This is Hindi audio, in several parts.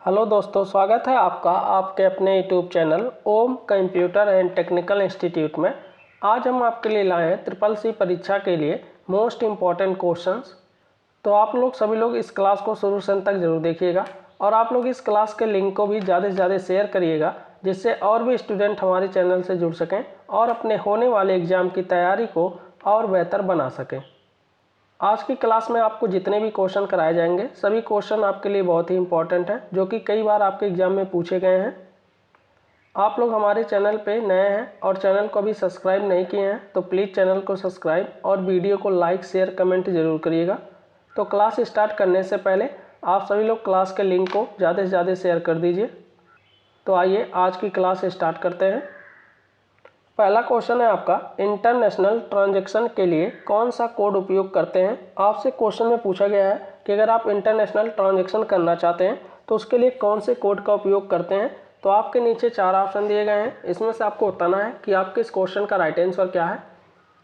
हेलो दोस्तों, स्वागत है आपका आपके अपने YouTube channel Om computer and technical institute में। आज हम आपके लिए लाए हैं ट्रिपल सी परीक्षा के लिए मोस्ट इम्पॉर्टेंट क्वेश्चंस। तो आप लोग सभी लोग इस क्लास को शुरू से अंत तक जरूर देखिएगा और आप लोग इस क्लास के लिंक को भी ज़्यादा से ज़्यादा शेयर करिएगा, जिससे और भी स्टूडेंट हमारे चैनल से जुड़ सकें और अपने होने वाले एग्ज़ाम की तैयारी को और बेहतर बना सकें। आज की क्लास में आपको जितने भी क्वेश्चन कराए जाएंगे सभी क्वेश्चन आपके लिए बहुत ही इंपॉर्टेंट हैं, जो कि कई बार आपके एग्जाम में पूछे गए हैं। आप लोग हमारे चैनल पे नए हैं और चैनल को अभी सब्सक्राइब नहीं किए हैं तो प्लीज़ चैनल को सब्सक्राइब और वीडियो को लाइक शेयर कमेंट जरूर करिएगा। तो क्लास स्टार्ट करने से पहले आप सभी लोग क्लास के लिंक को ज़्यादा से ज़्यादा शेयर कर दीजिए। तो आइए आज की क्लास स्टार्ट करते हैं। पहला क्वेश्चन है आपका, इंटरनेशनल ट्रांजैक्शन के लिए कौन सा कोड उपयोग करते हैं। आपसे क्वेश्चन में पूछा गया है कि अगर आप इंटरनेशनल ट्रांजैक्शन करना चाहते हैं तो उसके लिए कौन से कोड का उपयोग करते हैं। तो आपके नीचे 4 ऑप्शन दिए गए हैं, इसमें से आपको बताना है कि आपके इस क्वेश्चन का राइट आंसर क्या है।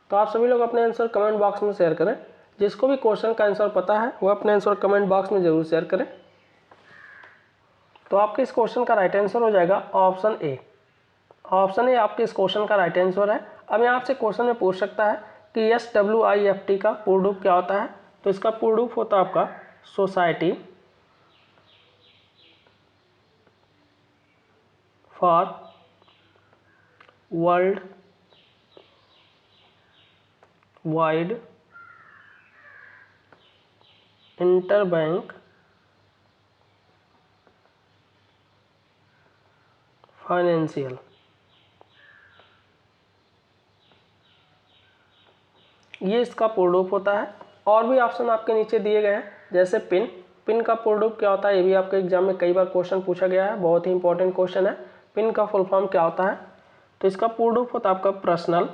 तो आप सभी लोग अपने आंसर कमेंट बॉक्स में शेयर करें। जिसको भी क्वेश्चन का आंसर पता है वो अपने आंसर कमेंट बॉक्स में जरूर शेयर करें। तो आपके इस क्वेश्चन का राइट आंसर हो जाएगा ऑप्शन ए। ऑप्शन ए आपके इस क्वेश्चन का राइट आंसर है। अब यहाँ आपसे क्वेश्चन में पूछ सकता है कि SWIFT का पूर्ण रूप क्या होता है। तो इसका पूर्ण रूप होता है आपका society for world wide interbank financial. ये इसका पूर्ण रूप होता है। और भी ऑप्शन आपके नीचे दिए गए हैं, जैसे पिन का पूर्ण रूप क्या होता है। ये भी आपके एग्जाम में कई बार क्वेश्चन पूछा गया है, बहुत ही इंपॉर्टेंट क्वेश्चन है। पिन का फुल फॉर्म क्या होता है। तो इसका पूर्ण रूप होता है आपका पर्सनल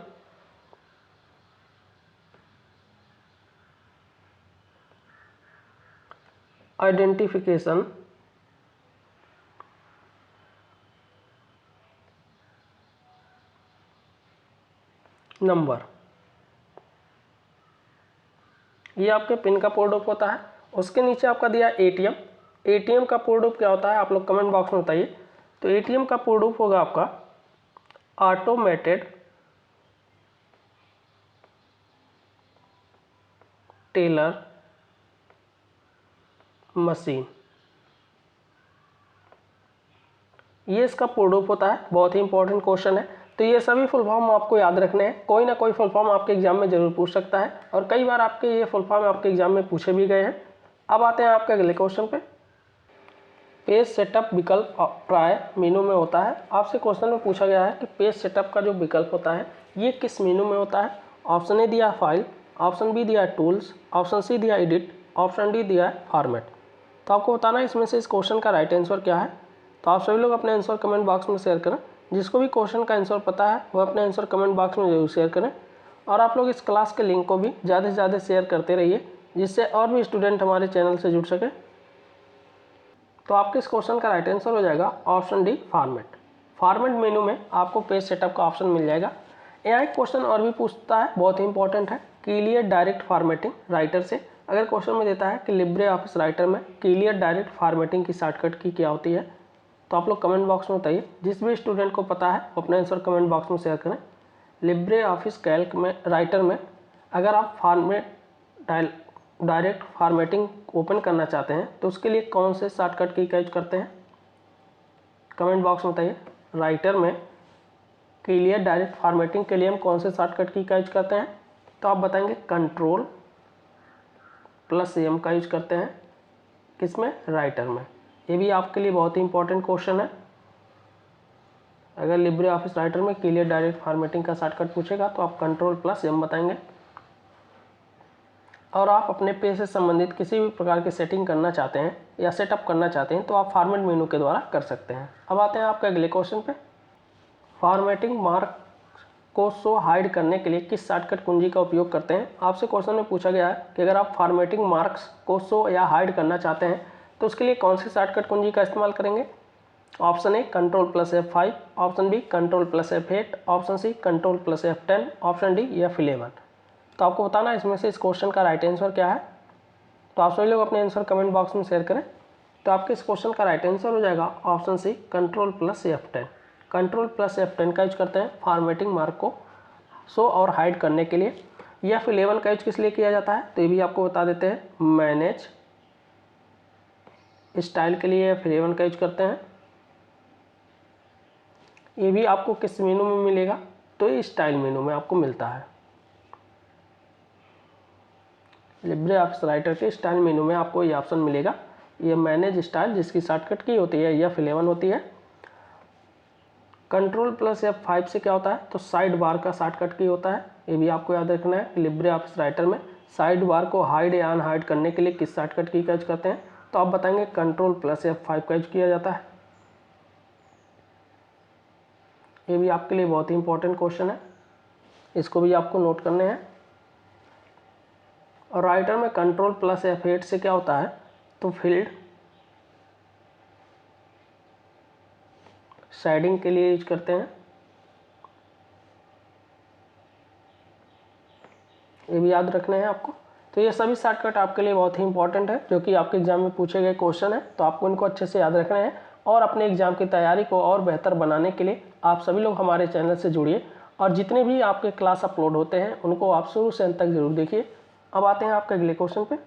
आइडेंटिफिकेशन नंबर। ये आपके पिन का पूर्ण रूप होता है। उसके नीचे आपका दिया एटीएम का पूर्ण रूप क्या होता है, आप लोग कमेंट बॉक्स में बताइए। तो एटीएम का पूर्ण रूप होगा आपका ऑटोमेटेड टेलर मशीन। ये इसका पूर्ण रूप होता है। बहुत ही इंपॉर्टेंट क्वेश्चन है। तो ये सभी फुल फॉर्म आपको याद रखने हैं, कोई ना कोई फुल फॉर्म आपके एग्जाम में जरूर पूछ सकता है और कई बार आपके ये फुल फॉर्म आपके एग्जाम में पूछे भी गए हैं। अब आते हैं आपके अगले क्वेश्चन पे। पेज सेटअप विकल्प प्राय मेनू में होता है। आपसे क्वेश्चन में पूछा गया है कि पेज सेटअप का जो विकल्प होता है ये किस मेनू में होता है। ऑप्शन ए दिया फाइल, ऑप्शन बी दिया टूल्स, ऑप्शन सी दिया एडिट, ऑप्शन डी दिया फॉर्मेट। तो आपको बताना है इसमें से इस क्वेश्चन का राइट आंसर क्या है। तो आप सभी लोग अपने आंसर कमेंट बॉक्स में शेयर करें। जिसको भी क्वेश्चन का आंसर पता है वो अपने आंसर कमेंट बॉक्स में जरूर शेयर करें और आप लोग इस क्लास के लिंक को भी ज़्यादा से ज़्यादा शेयर करते रहिए, जिससे और भी स्टूडेंट हमारे चैनल से जुड़ सके। तो आपके इस क्वेश्चन का राइट आंसर हो जाएगा ऑप्शन डी फॉर्मेट मेनू में आपको पेज सेटअप का ऑप्शन मिल जाएगा। यहाँ एक क्वेश्चन और भी पूछता है, बहुत ही इंपॉर्टेंट है, क्लियर डायरेक्ट फॉर्मेटिंग राइटर से। अगर क्वेश्चन में देता है कि लिब्रे ऑफिस राइटर में क्लियर डायरेक्ट फॉर्मेटिंग की शॉर्टकट की क्या होती है, तो आप लोग कमेंट बॉक्स में बताइए। जिस भी स्टूडेंट को पता है वो अपना आंसर कमेंट बॉक्स में शेयर करें। लिब्रे ऑफिस कैल्क में राइटर में अगर आप डायरेक्ट फॉर्मेटिंग ओपन करना चाहते हैं तो उसके लिए कौन से शॉर्टकट की यूज करते हैं, कमेंट बॉक्स में बताइए। राइटर में क्लियर डायरेक्ट फॉर्मेटिंग के लिए हम कौन से शॉर्टकट की यूज करते हैं, तो आप बताएंगे Ctrl+M का यूज करते हैं। किसमें, राइटर में। ये भी आपके लिए बहुत ही इंपॉर्टेंट क्वेश्चन है। अगर लिब्रे ऑफिस राइटर में क्लियर डायरेक्ट फॉर्मेटिंग का शॉर्टकट पूछेगा तो आप Ctrl+M बताएंगे। और आप अपने पेज से संबंधित किसी भी प्रकार की सेटिंग करना चाहते हैं या सेटअप करना चाहते हैं तो आप फॉर्मेट मेनू के द्वारा कर सकते हैं। अब आते हैं आपके अगले क्वेश्चन पे। फॉर्मेटिंग मार्क को शो हाइड करने के लिए किस शॉर्टकट कुंजी का उपयोग करते हैं। आपसे क्वेश्चन में पूछा गया है कि अगर आप फॉर्मेटिंग मार्क्स को शो या हाइड करना चाहते हैं तो उसके लिए कौन सी शॉर्टकट कुंजी का इस्तेमाल करेंगे। Option A Ctrl+F5, option B Ctrl+F8, option C Ctrl+F10, option D F11। तो आपको बताना है इसमें से इस क्वेश्चन का राइट आंसर क्या है। तो आप सभी लोग अपने आंसर कमेंट बॉक्स में शेयर करें। तो आपके इस क्वेश्चन का राइट आंसर हो जाएगा option C control plus F10। Control plus F10 का यूज करते हैं फॉर्मेटिंग मार्क को शो और हाइड करने के लिए। F11 का यूज किस लिए किया जाता है, तो ये भी आपको बता देते हैं, मैनेज स्टाइल के लिए F11 का यूज करते हैं। ये भी आपको किस मेनू में मिलेगा, तो ये स्टाइल मेनू में आपको मिलता है। लिब्रे ऑफिस राइटर के स्टाइल मेनू में आपको ये ऑप्शन मिलेगा, ये मैनेज स्टाइल, जिसकी शॉर्टकट की होती है F11 होती है। कंट्रोल प्लस F5 से क्या होता है, तो साइड बार का शॉर्टकट की होता है। ये भी आपको याद रखना है, लिब्रे ऑफिस राइटर में साइड बार को हाइड या अनहाइड करने के लिए किस शॉर्टकट की यूज करते हैं, तो आप बताएंगे कंट्रोल प्लस F5 का यूज किया जाता है। ये भी आपके लिए बहुत ही इंपॉर्टेंट क्वेश्चन है, इसको भी आपको नोट करने हैं। और राइटर में कंट्रोल प्लस F8 से क्या होता है, तो फील्ड शेडिंग के लिए यूज करते हैं। ये भी याद रखना है आपको। तो ये सभी शॉर्टकट आपके लिए बहुत ही इंपॉर्टेंट है, जो कि आपके एग्जाम में पूछे गए क्वेश्चन है, तो आपको इनको अच्छे से याद रखना है। और अपने एग्जाम की तैयारी को और बेहतर बनाने के लिए आप सभी लोग हमारे चैनल से जुड़िए, और जितने भी आपके क्लास अपलोड होते हैं उनको आप शुरू से अंत तक जरूर देखिए। अब आते हैं आपके अगले क्वेश्चन पे।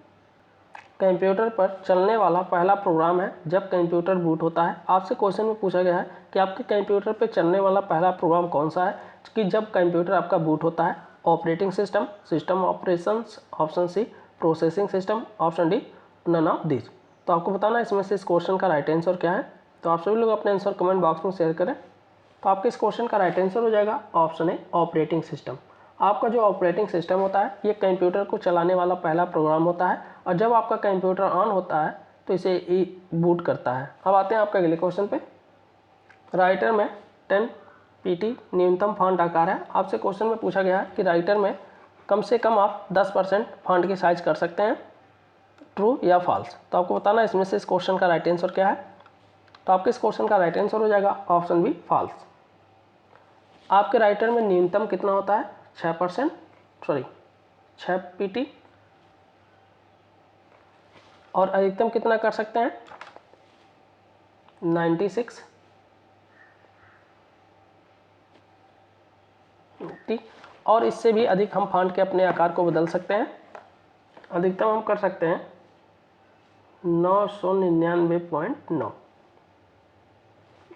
कंप्यूटर पर चलने वाला पहला प्रोग्राम है जब कंप्यूटर बूट होता है। आपसे क्वेश्चन में पूछा गया है कि आपके कंप्यूटर पर चलने वाला पहला प्रोग्राम कौन सा है कि जब कंप्यूटर आपका बूट होता है। Operating system, system operations, option C processing system, option D none of this. तो आपको बताना है इसमें से इस क्वेश्चन का राइट आंसर क्या है। तो आप सभी लोग अपने आंसर कमेंट बॉक्स में शेयर करें। तो आपके इस क्वेश्चन का राइट आंसर हो जाएगा ऑप्शन ए ऑपरेटिंग सिस्टम। आपका जो ऑपरेटिंग सिस्टम होता है ये कंप्यूटर को चलाने वाला पहला प्रोग्राम होता है, और जब आपका कंप्यूटर ऑन होता है तो इसे बूट करता है। अब आते हैं आपके अगले क्वेश्चन पे। राइटर में 10 PT न्यूनतम फॉन्ट आकार है। आपसे क्वेश्चन में पूछा गया है कि राइटर में कम से कम आप 10% फॉन्ट की साइज कर सकते हैं, ट्रू या फॉल्स। तो आपको बताना है इसमें से इस क्वेश्चन का राइट आंसर क्या है। तो आपके इस क्वेश्चन का राइट आंसर हो जाएगा ऑप्शन बी फॉल्स। आपके राइटर में न्यूनतम कितना होता है, 6 PT, और अधिकतम कितना कर सकते हैं, 96। और इससे भी अधिक हम फॉन्ट के अपने आकार को बदल सकते हैं। अधिकतम हम कर सकते हैं 999.9।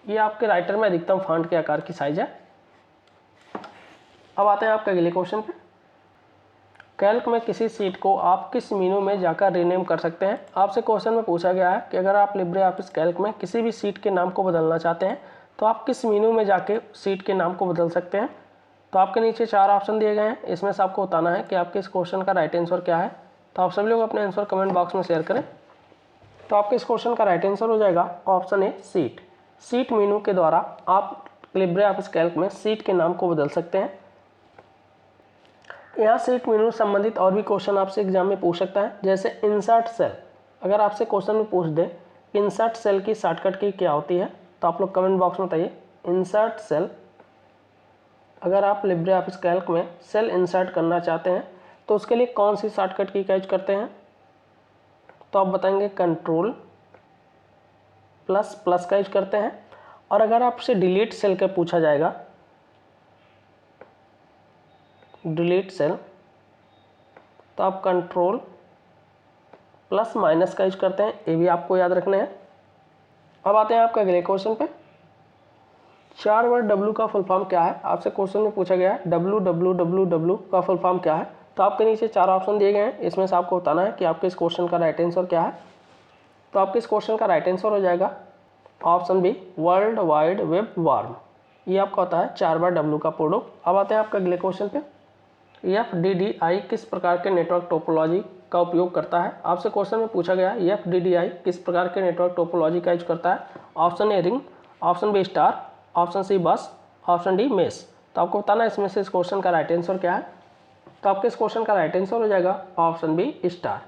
ये आपके राइटर में अधिकतम फॉन्ट के आकार की साइज है। अब आते हैं आपके अगले क्वेश्चन पे। कैल्क में किसी सीट को आप किस मेनू में जाकर रीनेम कर सकते हैं। आपसे क्वेश्चन में पूछा गया है कि अगर आप लिब्रे ऑफिस कैल्क में किसी भी सीट के नाम को बदलना चाहते हैं तो आप किस मेनू में जाके सीट के नाम को बदल सकते हैं। तो आपके नीचे 4 ऑप्शन दिए गए हैं, इसमें से आपको बताना है कि आपके इस क्वेश्चन का राइट आंसर क्या है। तो आप सभी लोग अपने आंसर कमेंट बॉक्स में शेयर करें। तो आपके इस क्वेश्चन का राइट आंसर हो जाएगा ऑप्शन ए सीट। सीट मेनू के द्वारा आप लिब्रे ऑफिस कैल्क में सीट के नाम को बदल सकते हैं। यहाँ सीट मेनू संबंधित और भी क्वेश्चन आपसे एग्जाम में पूछ सकता है, जैसे इंसर्ट सेल। अगर आपसे क्वेश्चन में पूछ दे इंसर्ट सेल की शॉर्टकट की क्या होती है, तो आप लोग कमेंट बॉक्स में बताइए इंसर्ट सेल। अगर आप लिब्रे ऑफिस कैल्क में सेल इंसर्ट करना चाहते हैं तो उसके लिए कौन सी शॉर्टकट की यूज करते हैं, तो आप बताएंगे कंट्रोल प्लस का यूज करते हैं। और अगर आपसे डिलीट सेल का पूछा जाएगा, डिलीट सेल, तो आप कंट्रोल +- का यूज करते हैं। ये भी आपको याद रखना है। अब आते हैं आपके अगले क्वेश्चन पे। 4 वर्ड W का फुल फॉर्म क्या है। आपसे क्वेश्चन में पूछा गया है WWWW का फुल फॉर्म क्या है। तो आपके नीचे 4 ऑप्शन दिए गए हैं, इसमें से आपको बताना है कि आपके इस क्वेश्चन का राइट आंसर क्या है। तो आपके इस क्वेश्चन का राइट आंसर हो जाएगा option B world wide web worm. ये आपका होता है 4 बार W का प्रोडक्ट। अब आते हैं आपके अगले क्वेश्चन पे। FDDI किस प्रकार के नेटवर्क टोपोलॉजी का उपयोग करता है। आपसे क्वेश्चन में पूछा गया है FDDI किस प्रकार के नेटवर्क टोपोलॉजी का यूज करता है। Option A ring, option B star, option C bus, option D mess. तो आपको बताना है इसमें से इस क्वेश्चन का राइट आंसर क्या है। तो आपके इस क्वेश्चन का राइट आंसर हो जाएगा option B star.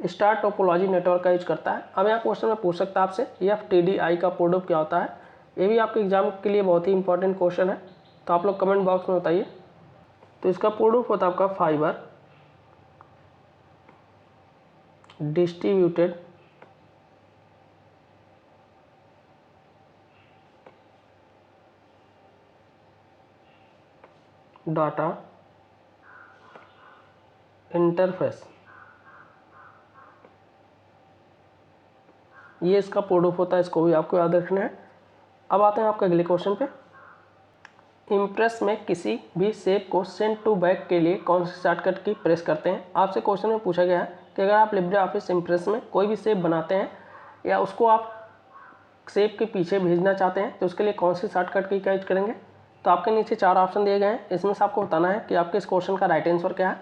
Star topology network का यूज करता है। अब यहाँ क्वेश्चन में पूछ सकता है आपसे FDDI का प्रोडक्ट क्या होता है। ये भी आपके एग्जाम के लिए बहुत ही इंपॉर्टेंट क्वेश्चन है, तो आप लोग कमेंट बॉक्स में बताइए। तो इसका प्रोडक्ट होता है आपका फाइबर डिस्ट्रीब्यूटेड डाटा इंटरफेस, ये इसका प्रोडक्ट होता है, इसको भी आपको याद रखना है। अब आते हैं आपके अगले क्वेश्चन पे। इम्प्रेस में किसी भी शेप को सेंड टू बैक के लिए कौन सी शॉर्टकट की प्रेस करते हैं? आपसे क्वेश्चन में पूछा गया है कि अगर आप लिब्रे ऑफिस इम्प्रेस में कोई भी शेप बनाते हैं या उसको आप शेप के पीछे भेजना चाहते हैं तो उसके लिए कौन सी शॉर्टकट की यूज करेंगे? तो आपके नीचे 4 ऑप्शन दिए गए हैं, इसमें से आपको बताना है कि आपके इस क्वेश्चन का राइट आंसर क्या है।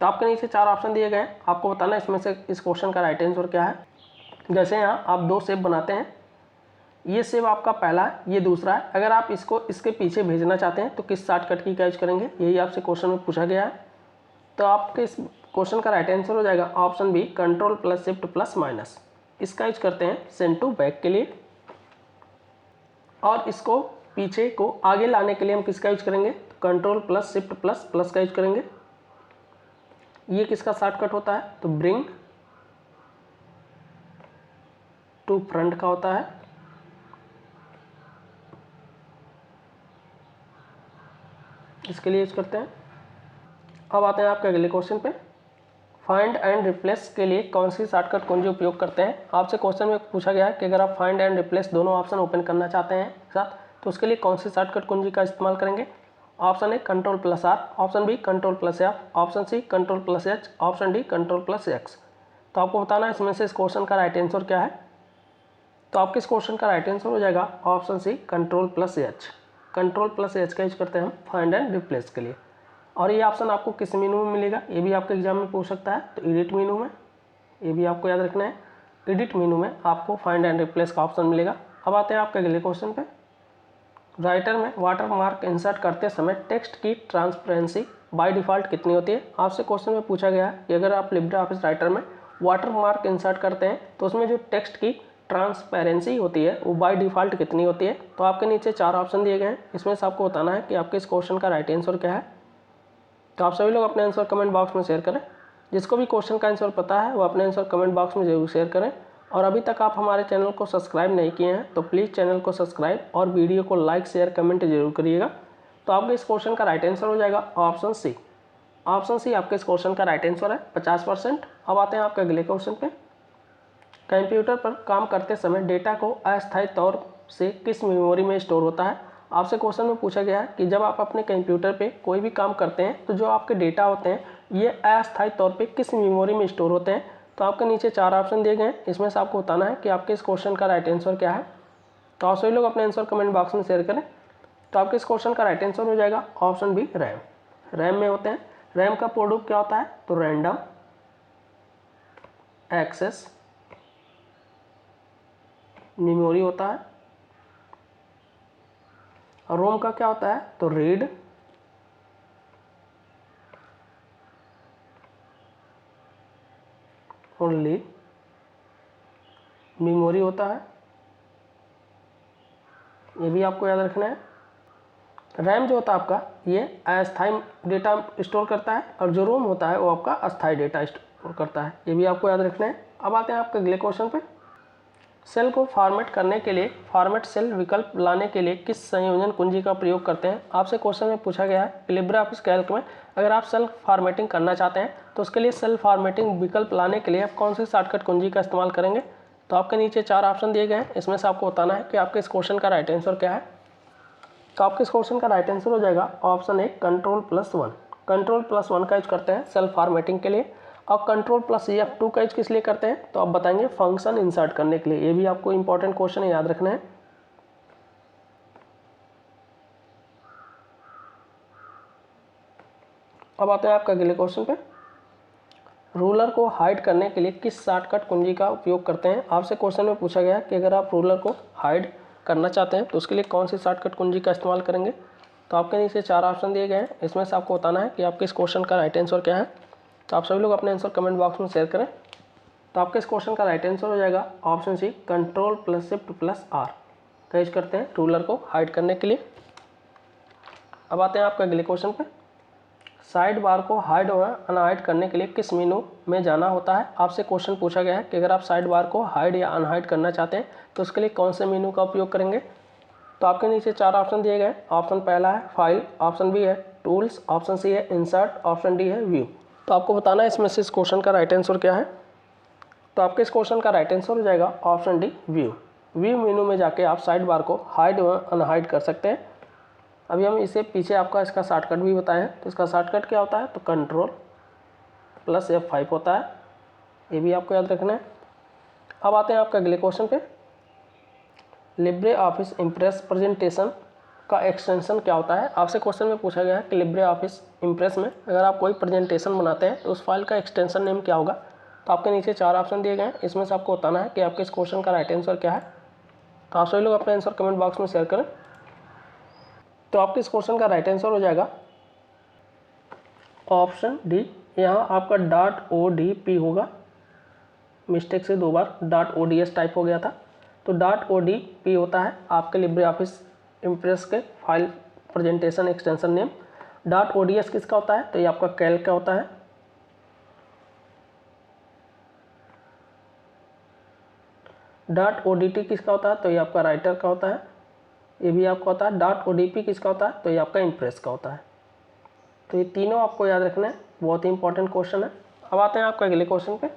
तो आपके नीचे 4 ऑप्शन दिए गए हैं, आपको बताना है इसमें से इस क्वेश्चन का राइट आंसर क्या है। जैसे यहाँ आप 2 शेप बनाते हैं, ये शेप आपका पहला है, ये दूसरा है। अगर आप इसको इसके पीछे भेजना चाहते हैं तो किस शॉर्टकट की यूज करेंगे, यही आपसे क्वेश्चन में पूछा गया है। तो आपके इस क्वेश्चन का राइट आंसर हो जाएगा option B, control plus shift plus minus. इसका यूज करते हैं सेंड टू बैक के लिए। और इसको पीछे को आगे लाने के लिए हम किसका यूज करेंगे? Control plus shift plus plus का यूज करेंगे। ये किसका शॉर्टकट होता है? तो ब्रिंग टू फ्रंट का होता है। इसके लिए यूज करते हैं। अब आते हैं आपके अगले क्वेश्चन पे। फाइंड एंड रिप्लेस के लिए कौन सी शॉर्टकट कुंजी उपयोग करते हैं? आपसे क्वेश्चन में पूछा गया है कि अगर आप फाइंड एंड रिप्लेस दोनों ऑप्शन ओपन करना चाहते हैं साथ, तो उसके लिए कौन सी शॉर्टकट कुंजी का इस्तेमाल करेंगे? Option A control plus R, option B control plus F, option C control plus H, option D control plus X. तो आपको बताना है इसमें से इस क्वेश्चन का राइट आंसर क्या है। तो आपके इस क्वेश्चन का राइट आंसर हो जाएगा option C, control plus H. Control plus H का यूज करते हैं हम फाइंड एंड रिप्लेस के लिए। और ये ऑप्शन आपको किस मेनू में मिलेगा, ये भी आपके एग्जाम में पूछ सकता है। तो एडिट मेनू में, ये भी आपको याद रखना है, एडिट मेनू में आपको फाइंड एंड रिप्लेस का ऑप्शन मिलेगा। अब आते हैं आपके अगले क्वेश्चन पे। राइटर में वाटर मार्क इंसर्ट करते समय टेक्स्ट की ट्रांसपेरेंसी बाय डिफ़ॉल्ट कितनी होती है? आपसे क्वेश्चन में पूछा गया है कि अगर आप लिब्रे ऑफिस राइटर में वाटर मार्क इंसर्ट करते हैं तो उसमें जो टेक्स्ट की ट्रांसपेरेंसी होती है वो बाय डिफ़ॉल्ट कितनी होती है? तो आपके नीचे 4 ऑप्शन दिए गए हैं, इसमें से आपको बताना है कि आपके इस क्वेश्चन का राइट आंसर क्या है। तो आप सभी लोग अपने आंसर कमेंट बॉक्स में शेयर करें। जिसको भी क्वेश्चन का आंसर पता है वो अपने आंसर कमेंट बॉक्स में जरूर शेयर करें। और अभी तक आप हमारे चैनल को सब्सक्राइब नहीं किए हैं तो प्लीज़ चैनल को सब्सक्राइब और वीडियो को लाइक शेयर कमेंट जरूर करिएगा। तो आपके इस क्वेश्चन का राइट आंसर हो जाएगा ऑप्शन सी। ऑप्शन सी आपके इस क्वेश्चन का राइट आंसर है 50%। अब आते हैं आपके अगले क्वेश्चन पे। कंप्यूटर पर काम करते समय डेटा को अस्थायी तौर से किस मेमोरी में स्टोर होता है? आपसे क्वेश्चन में पूछा गया है कि जब आप अपने कंप्यूटर पे कोई भी काम करते हैं तो जो आपके डेटा होते हैं ये अस्थायी तौर पे किस मेमोरी में स्टोर होते हैं? तो आपके नीचे 4 ऑप्शन दिए गए हैं, इसमें से आपको बताना है कि आपके इस क्वेश्चन का राइट आंसर क्या है। तो आप सभी लोग अपने आंसर कमेंट बॉक्स में शेयर करें। तो आपके इस क्वेश्चन का राइट आंसर हो जाएगा ऑप्शन बी, रैम। रैम में होते हैं। रैम का प्रोडक्ट क्या होता है? तो रैंडम एक्सेस मेमोरी होता है। और रोम का क्या होता है? तो रीड ओनली मेमोरी होता है। ये भी आपको याद रखना है। रैम जो होता है आपका ये अस्थायी डेटा स्टोर करता है और जो रोम होता है वो आपका अस्थायी डेटा स्टोर करता है। ये भी आपको याद रखना है। अब आते हैं आपके अगले क्वेश्चन पे। सेल को फॉर्मेट करने के लिए फॉर्मेट सेल विकल्प लाने के लिए किस संयोजन कुंजी का प्रयोग करते हैं? आपसे क्वेश्चन में पूछा गया है कि लिब्रे ऑफिस कैल्क में अगर आप सेल फॉर्मेटिंग करना चाहते हैं तो उसके लिए सेल फॉर्मेटिंग विकल्प लाने के लिए आप कौन सी शॉर्टकट कुंजी का इस्तेमाल करेंगे? तो आपके नीचे 4 ऑप्शन दिए गए हैं, इसमें से आपको बताना है कि आपके इस क्वेश्चन का राइट आंसर क्या है। तो आपके इस क्वेश्चन का राइट आंसर हो जाएगा option A, control plus 1। Control plus 1 का यूज करते हैं सेल फॉर्मेटिंग के लिए। और कंट्रोल प्लस F2 का यूज किस लिए करते हैं? तो आप बताएंगे फंक्शन इंसर्ट करने के लिए। ये भी आपको इंपॉर्टेंट क्वेश्चन है, याद रखना है। अब आते हैं आपका अगले क्वेश्चन पे। रूलर को हाइड करने के लिए किस शॉर्टकट कुंजी का उपयोग करते हैं? आपसे क्वेश्चन में पूछा गया कि अगर आप रूलर को हाइड करना चाहते हैं तो उसके लिए कौन सी शॉर्टकट कुंजी का इस्तेमाल करेंगे? तो आपके नीचे 4 ऑप्शन दिए गए हैं, इसमें से आपको बताना है कि आपके इस क्वेश्चन का राइट आंसर क्या है। तो आप सभी लोग अपने आंसर कमेंट बॉक्स में शेयर करें। तो आपके इस क्वेश्चन का राइट आंसर हो जाएगा option C, control plus shift plus R का यूज करते हैं रूलर को हाइड करने के लिए। अब आते हैं आपके अगले क्वेश्चन पे। साइड बार को हाइड और अनहाइड करने के लिए किस मेनू में जाना होता है? आपसे क्वेश्चन पूछा गया है कि अगर आप साइड बार को हाइड या अनहाइड करना चाहते हैं तो उसके लिए कौन से मेनू का उपयोग करेंगे? तो आपके नीचे 4 ऑप्शन दिए गए। ऑप्शन पहला है फाइल, ऑप्शन बी है टूल्स, ऑप्शन सी है इंसर्ट, ऑप्शन डी है व्यू। तो आपको बताना है इसमें से इस क्वेश्चन का राइट आंसर क्या है। तो आपके इस क्वेश्चन का राइट आंसर हो जाएगा ऑप्शन डी व्यू। व्यू मेनू में जाके आप साइड बार को हाइड व अनहाइड कर सकते हैं। अभी हम इसे पीछे आपका इसका शॉर्टकट भी बताए हैं। तो इसका शॉर्टकट क्या होता है, तो कंट्रोल प्लस F5 होता है, ये भी आपको याद रखना है। अब आते हैं आपका अगले क्वेश्चन पे। लिब्रे ऑफिस इम्प्रेस प्रेजेंटेशन का एक्सटेंशन क्या होता है। आपसे क्वेश्चन में पूछा गया है कि लिब्रे ऑफिस इम्प्रेस में अगर आप कोई प्रेजेंटेशन बनाते हैं तो उस फाइल का एक्सटेंशन नेम क्या होगा। तो आपके नीचे 4 ऑप्शन दिए गए हैं, इसमें से आपको बताना है कि आपके इस क्वेश्चन का राइट आंसर क्या है। तो आप सभी लोग अपना आंसर कमेंट बॉक्स में शेयर करें। तो आपके इस क्वेश्चन का राइट आंसर हो जाएगा ऑप्शन डी। यहाँ आपका .odp होगा, मिस्टेक से 2 बार .ods टाइप हो गया था। तो .odp होता है आपके लिब्रे ऑफिस इम्प्रेस के file presentation extension name. .ods किसका होता है, तो ये आपका कैल्क का होता है। .odt किसका होता है, तो ये आपका राइटर का होता है, ये भी आपका होता है। .odp किसका होता है, तो ये आपका इम्प्रेस का होता है। तो ये तीनों आपको याद रखना है, बहुत ही इंपॉर्टेंट क्वेश्चन है। अब आते हैं आपका अगले क्वेश्चन पे।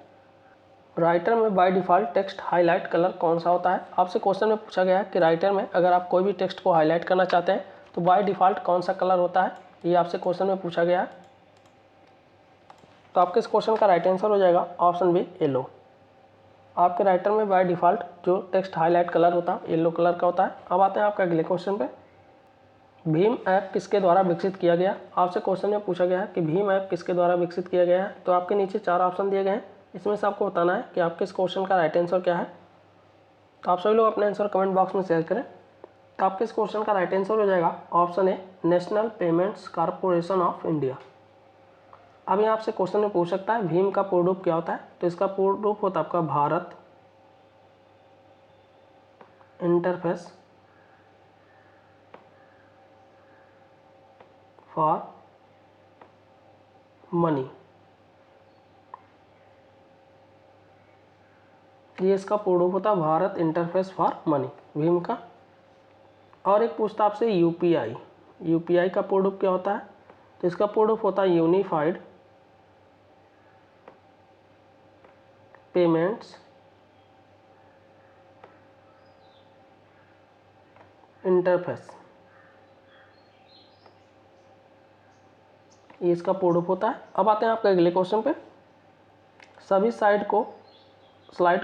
राइटर में by default text highlight colour कौन सा होता है। आपसे क्वेश्चन में पूछा गया है कि राइटर में अगर आप कोई भी टेक्स्ट को हाईलाइट करना चाहते हैं तो बाय डिफ़ॉल्ट कौन सा कलर होता है, ये आपसे क्वेश्चन में पूछा गया है। तो आपके इस क्वेश्चन का राइट आंसर हो जाएगा ऑप्शन बी येलो। आपके राइटर में बाय डिफ़ॉल्ट जो टेक्स्ट हाईलाइट कलर होता है येलो कलर का होता है। अब आते हैं आपके अगले क्वेश्चन पे। भीम ऐप किसके द्वारा विकसित किया गया। आपसे क्वेश्चन में पूछा गया है कि भीम ऐप किसके द्वारा विकसित किया गया है। तो आपके नीचे 4 ऑप्शन दिए गए हैं, इसमें से आपको बताना है कि आपके इस क्वेश्चन का राइट आंसर क्या है। तो आप सभी लोग अपने आंसर कमेंट बॉक्स में शेयर करें। तो आपके इस क्वेश्चन का राइट आंसर हो जाएगा option A national payments corporation of India. अब यहाँ आपसे क्वेश्चन में पूछ सकता है भीम का पूर्ण रूप क्या होता है। तो इसका पूर्ण रूप होता है आपका भारत इंटरफेस फॉर मनी, ये इसका पूर्ण रूप होता है Bharat interface for money Bhim का। और एक पूछता आपसे यूपीआई, यूपीआई का पूर्ण रूप क्या होता है। तो इसका पूर्ण रूप होता है यूनिफाइड पेमेंट्स इंटरफेस, ये इसका पूर्ण रूप होता है। अब आते हैं आपके अगले क्वेश्चन पे। सभी स्लाइड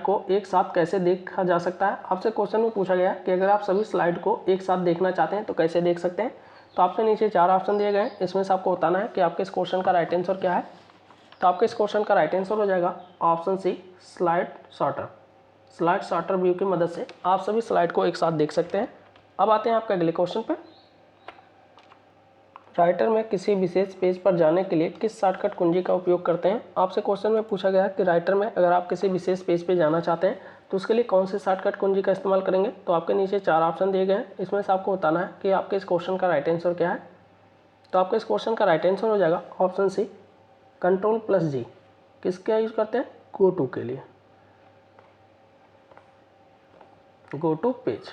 को एक साथ कैसे देखा जा सकता है। आपसे क्वेश्चन में पूछा गया कि अगर आप सभी स्लाइड को एक साथ देखना चाहते हैं तो कैसे देख सकते हैं। तो आपके नीचे 4 ऑप्शन दिए गए हैं, इसमें से आपको बताना है कि आपके इस क्वेश्चन का राइट आंसर क्या है। तो आपके इस क्वेश्चन का राइट आंसर हो जाएगा option C slide sorter. Slide sorter view की मदद से आप सभी स्लाइड को एक साथ देख सकते हैं। अब आते हैं आपके अगले क्वेश्चन पे। राइटर में किसी विशेष पेज पर जाने के लिए किस शॉर्टकट कुंजी का उपयोग करते हैं। आपसे क्वेश्चन में पूछा गया है कि राइटर में अगर आप किसी विशेष पेज पे जाना चाहते हैं तो उसके लिए कौन से शॉर्टकट कुंजी का इस्तेमाल करेंगे। तो आपके नीचे 4 ऑप्शन दिए गए हैं, इसमें से आपको बताना है कि आपके इस क्वेश्चन का राइट आंसर क्या है। तो आपके इस क्वेश्चन का राइट आंसर हो जाएगा ऑप्शन सी Ctrl+G। किसका यूज करते हैं, गो टू के लिए, गो टू पेज।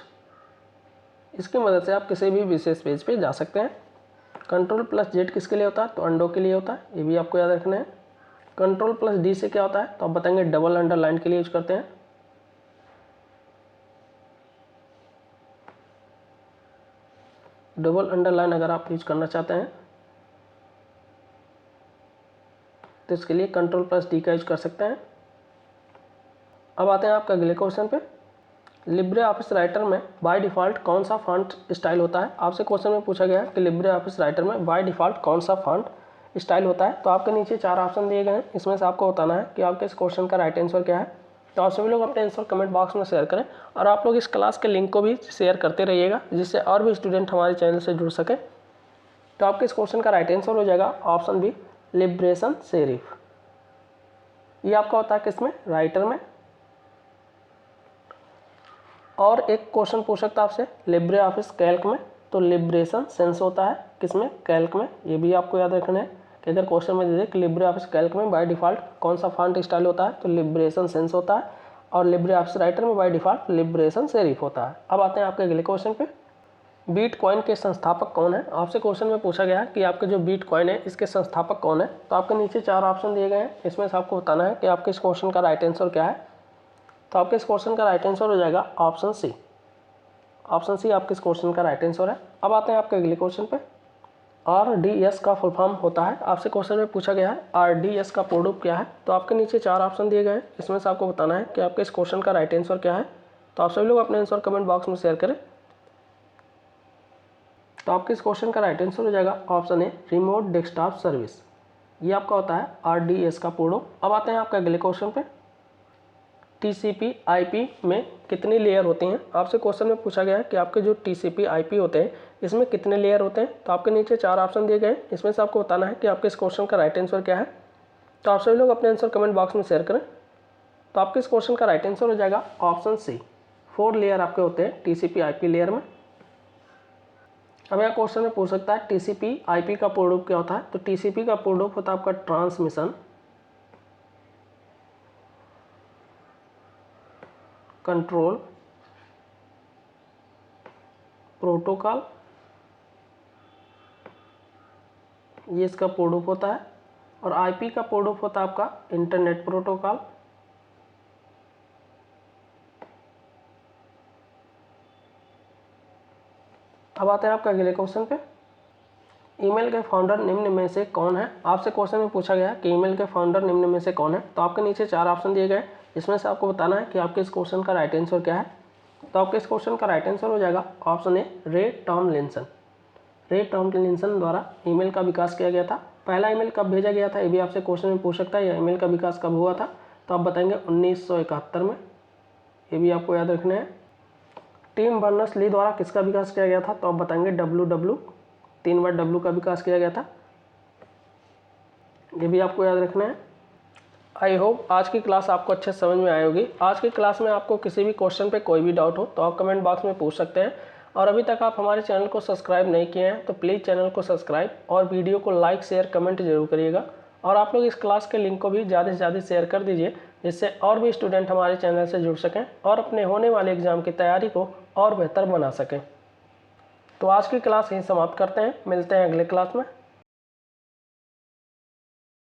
इसकी मदद से आप किसी भी विशेष पेज पे जा सकते हैं। Ctrl+Z किसके लिए होता है, तो अंडो के लिए होता है, ये भी आपको याद रखना है। Ctrl+D से क्या होता है, तो आप बताएंगे डबल अंडरलाइन के लिए यूज करते हैं। डबल अंडरलाइन अगर आप यूज करना चाहते हैं तो इसके लिए Ctrl+D का यूज कर सकते हैं। अब आते हैं आपका अगले क्वेश्चन पे। लिब्रे ऑफिस राइटर में बाय डिफ़ॉल्ट कौन सा फॉन्ट स्टाइल होता है। आपसे क्वेश्चन में पूछा गया है कि लिब्रे ऑफिस राइटर में बाय डिफ़ॉल्ट कौन सा फॉन्ट स्टाइल होता है। तो आपके नीचे 4 ऑप्शन दिए गए हैं, इसमें से आपको बताना है कि आपके इस क्वेश्चन का राइट आंसर क्या है। तो आप सभी लोग अपने आंसर कमेंट बॉक्स में शेयर करें और आप लोग इस क्लास के लिंक को भी शेयर करते रहिएगा जिससे और भी स्टूडेंट हमारे चैनल से जुड़ सके। तो आपके इस क्वेश्चन का राइट आंसर हो जाएगा ऑप्शन बी लिब्रेशन सेरिफ। ये आपका होता है किसमें, राइटर में। और एक क्वेश्चन पूछ सकता है आपसे लिब्रे ऑफिस कैल्क में, तो लिब्रेशन सेंस होता है किसमें, कैल्क में। ये भी आपको याद रखना है कि अगर क्वेश्चन में दे दे कि लिब्रे ऑफिस कैल्क में बाय डिफ़ॉल्ट कौन सा फॉन्ट स्टाइल होता है, तो लिब्रेशन सेंस होता है। और लिब्रे ऑफिस राइटर में बाय डिफ़ॉल्ट लिब्रेशन सेरिफ होता है। अब आते हैं आपके अगले क्वेश्चन पे। बिटकॉइन के संस्थापक कौन है? आपसे क्वेश्चन में पूछा गया है कि आपके जो बिटकॉइन है इसके संस्थापक कौन है। तो आपके नीचे 4 ऑप्शन दिए गए हैं, इसमें से आपको बताना है कि आपके इस क्वेश्चन का राइट आंसर क्या है। तो आपके इस क्वेश्चन का राइट आंसर हो जाएगा ऑप्शन सी। ऑप्शन सी आपके इस क्वेश्चन का राइट आंसर है। अब आते हैं आपके अगले क्वेश्चन पे। RDS का फुल फॉर्म होता है, आपसे क्वेश्चन में पूछा गया है RDS का पूर्ण रूप क्या है। तो आपके नीचे 4 ऑप्शन दिए गए हैं, इसमें से आपको बताना है कि आपके इस क्वेश्चन का राइट आंसर क्या है। तो आप सभी लोग अपने आंसर कमेंट बॉक्स में शेयर करें। तो आपके इस क्वेश्चन का राइट आंसर हो जाएगा option A, remote desktop service. ये आपका होता है RDS का पूर्ण रूप। अब आते हैं आपके अगले क्वेश्चन पे। TCP/IP में कितनी लेयर होती हैं? आपसे क्वेश्चन में पूछा गया है कि आपके जो TCP/IP होते हैं इसमें कितने लेयर होते हैं। तो आपके नीचे 4 ऑप्शन दिए गए हैं, इसमें से आपको बताना है कि आपके इस क्वेश्चन का राइट आंसर क्या है। तो आप सभी लोग अपने आंसर कमेंट बॉक्स में शेयर करें। तो आपके इस क्वेश्चन का राइट आंसर हो जाएगा ऑप्शन सी, 4 लेयर आपके होते हैं TCP/IP लेयर में। अब यह क्वेश्चन में पूछ सकता है TCP/IP का पूर्ण रूप क्या होता है। तो TCP का पूर्ण रूप होता है आपका ट्रांसमिशन कंट्रोल प्रोटोकॉल, ये इसका पूर्ण रूप होता है। और IP का पूर्ण रूप होता है आपका इंटरनेट प्रोटोकॉल। अब आते हैं आपका अगले क्वेश्चन पे। ईमेल के फाउंडर निम्न में से कौन है? आपसे क्वेश्चन में पूछा गया कि ईमेल के फाउंडर निम्न में से कौन है। तो आपके नीचे 4 ऑप्शन दिए गए, इसमें से आपको बताना है कि आपके इस क्वेश्चन का राइट आंसर क्या है। तो आपके इस क्वेश्चन का राइट आंसर हो जाएगा ऑप्शन ए, रे टॉमलिंसन। रे टॉमलिंसन द्वारा ईमेल का विकास किया गया था। पहला ईमेल कब भेजा गया था, ये भी आपसे क्वेश्चन में पूछ सकता है। यह ईमेल का विकास कब हुआ था? तो आप बताएंगे 1971 में। ये भी आपको याद रखना है। टिम बर्नर्स-ली द्वारा किसका विकास किया गया था? तो आप बताएंगे WW, 3 बार W का विकास किया गया था। ये भी आपको याद रखना है। आई होप आज की क्लास आपको अच्छे समझ में आई होगी। आज की क्लास में आपको किसी भी क्वेश्चन पे कोई भी डाउट हो तो आप कमेंट बॉक्स में पूछ सकते हैं। और अभी तक आप हमारे चैनल को सब्सक्राइब नहीं किए हैं तो प्लीज़ चैनल को सब्सक्राइब और वीडियो को लाइक शेयर कमेंट जरूर करिएगा। और आप लोग इस क्लास के लिंक को भी ज़्यादा से ज़्यादा शेयर कर दीजिए, जिससे और भी स्टूडेंट हमारे चैनल से जुड़ सकें और अपने होने वाले एग्ज़ाम की तैयारी को और बेहतर बना सकें। तो आज की क्लास यहीं समाप्त करते हैं, मिलते हैं अगले क्लास में।